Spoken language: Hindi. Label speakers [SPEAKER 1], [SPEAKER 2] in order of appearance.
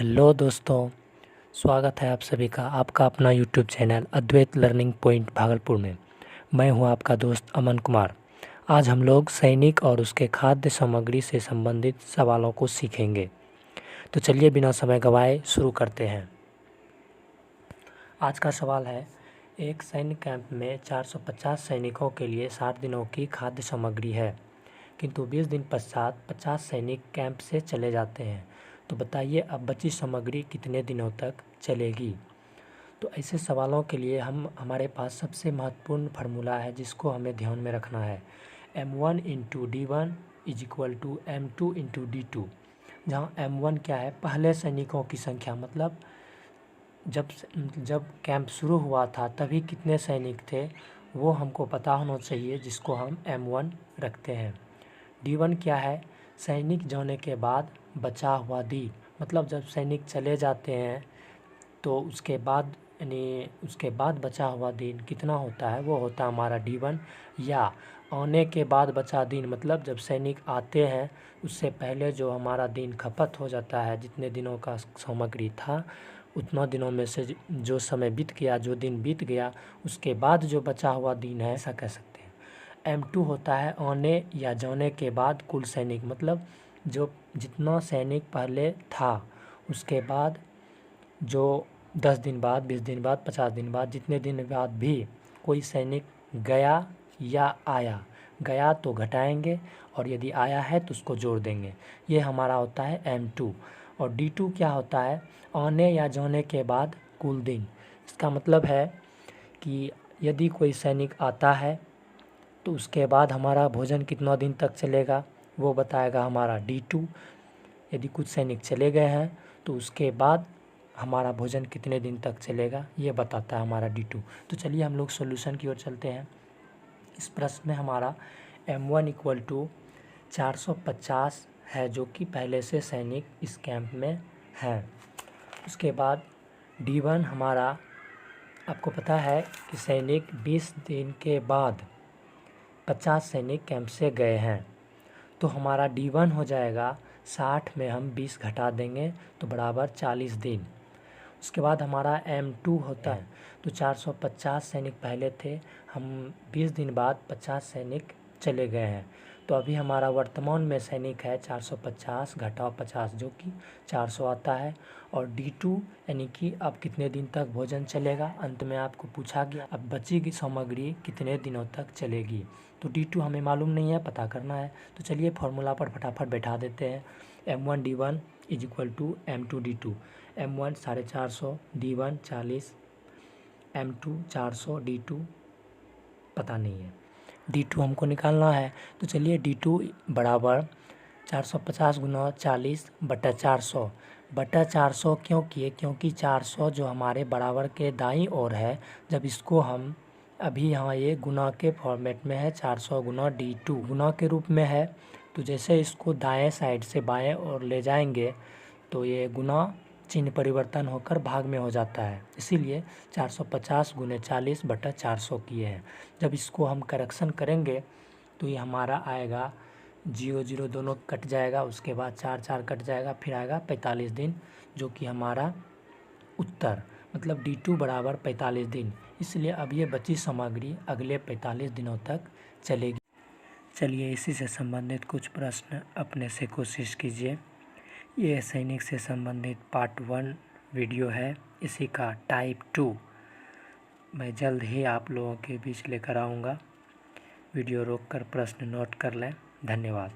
[SPEAKER 1] हेलो दोस्तों, स्वागत है आप सभी का आपका अपना यूट्यूब चैनल अद्वैत लर्निंग पॉइंट भागलपुर में। मैं हूं आपका दोस्त अमन कुमार। आज हम लोग सैनिक और उसके खाद्य सामग्री से संबंधित सवालों को सीखेंगे। तो चलिए बिना समय गंवाए शुरू करते हैं। आज का सवाल है, एक सैन्य कैंप में 450 सैनिकों के लिए 60 दिनों की खाद्य सामग्री है, किंतु 20 दिन पश्चात 50 सैनिक कैंप से चले जाते हैं। तो बताइए अब बची सामग्री कितने दिनों तक चलेगी। तो ऐसे सवालों के लिए हमारे पास सबसे महत्वपूर्ण फार्मूला है जिसको हमें ध्यान में रखना है। m1 into D1 is equal to m2 into D2, जहाँ m1 क्या है, पहले सैनिकों की संख्या, मतलब जब कैंप शुरू हुआ था तभी कितने सैनिक थे वो हमको पता होना चाहिए, जिसको हम m1 रखते हैं। D1 क्या है, सैनिक जाने के बाद बचा हुआ दिन, मतलब जब सैनिक चले जाते हैं तो उसके बाद यानी उसके बाद बचा हुआ दिन कितना होता है, वो होता है हमारा D1। या आने के बाद बचा दिन, मतलब जब सैनिक आते हैं उससे पहले जो हमारा दिन खपत हो जाता है, जितने दिनों का सामग्री था उतना दिनों में से जो समय बीत गया, जो दिन बीत गया, उसके बाद जो बचा हुआ दिन है, ऐसा कह सकते हैं। M2 होता है आने या जाने के बाद कुल सैनिक, मतलब जो जितना सैनिक पहले था उसके बाद जो 10 दिन बाद, 20 दिन बाद, 50 दिन बाद, जितने दिन बाद भी कोई सैनिक गया या आया, गया तो घटाएंगे और यदि आया है तो उसको जोड़ देंगे। ये हमारा होता है M2। और D2 क्या होता है, आने या जाने के बाद कुल दिन। इसका मतलब है कि यदि कोई सैनिक आता है तो उसके बाद हमारा भोजन कितना दिन तक चलेगा वो बताएगा हमारा D2। यदि कुछ सैनिक चले गए हैं तो उसके बाद हमारा भोजन कितने दिन तक चलेगा ये बताता है हमारा D2। तो चलिए हम लोग सॉल्यूशन की ओर चलते हैं। इस प्रश्न में हमारा M1 इक्वल टू 450 है, जो कि पहले से सैनिक इस कैंप में हैं। उसके बाद D1 हमारा, आपको पता है कि सैनिक 20 दिन के बाद 50 सैनिक कैंप से गए हैं, तो हमारा D1 हो जाएगा 60 में हम 20 घटा देंगे तो बराबर 40 दिन। उसके बाद हमारा M2 होता है, तो 450 सैनिक पहले थे, हम 20 दिन बाद 50 सैनिक चले गए हैं, तो अभी हमारा वर्तमान में सैनिक है 450 घटाओ 50 जो कि 400 आता है। और D2 यानी कि अब कितने दिन तक भोजन चलेगा, अंत में आपको पूछा गया अब बची की सामग्री कितने दिनों तक चलेगी। तो D2 हमें मालूम नहीं है, पता करना है। तो चलिए फार्मूला पर फटाफट बैठा देते हैं। M1 D1 is equal to M2 D2। M1 450, D1 40, M2 400, D2 पता नहीं है, D2 हमको निकालना है। तो चलिए D2 बराबर 450 गुना 40 बटा 400 बटा 400 क्यों किए, क्योंकि 400 जो हमारे बराबर के दाईं ओर है, जब इसको हम अभी यहाँ ये गुना के फॉर्मेट में है, 400 गुना D2 गुना के रूप में है, तो जैसे इसको दाएं साइड से बाएं ओर ले जाएंगे तो ये गुना चिन्ह परिवर्तन होकर भाग में हो जाता है, इसीलिए 450 गुने 40 बटा 400 किए हैं। जब इसको हम करेक्शन करेंगे तो ये हमारा आएगा 0 0 दोनों कट जाएगा, उसके बाद 4 4 कट जाएगा, फिर आएगा 45 दिन, जो कि हमारा उत्तर, मतलब D2 बराबर 45 दिन। इसलिए अब ये बची सामग्री अगले 45 दिनों तक चलेगी। चलिए इसी से संबंधित कुछ प्रश्न अपने से कोशिश कीजिए। ये सैनिक से संबंधित पार्ट 1 वीडियो है, इसी का टाइप 2 मैं जल्द ही आप लोगों के बीच लेकर आऊँगा। वीडियो रोककर प्रश्न नोट कर लें। धन्यवाद।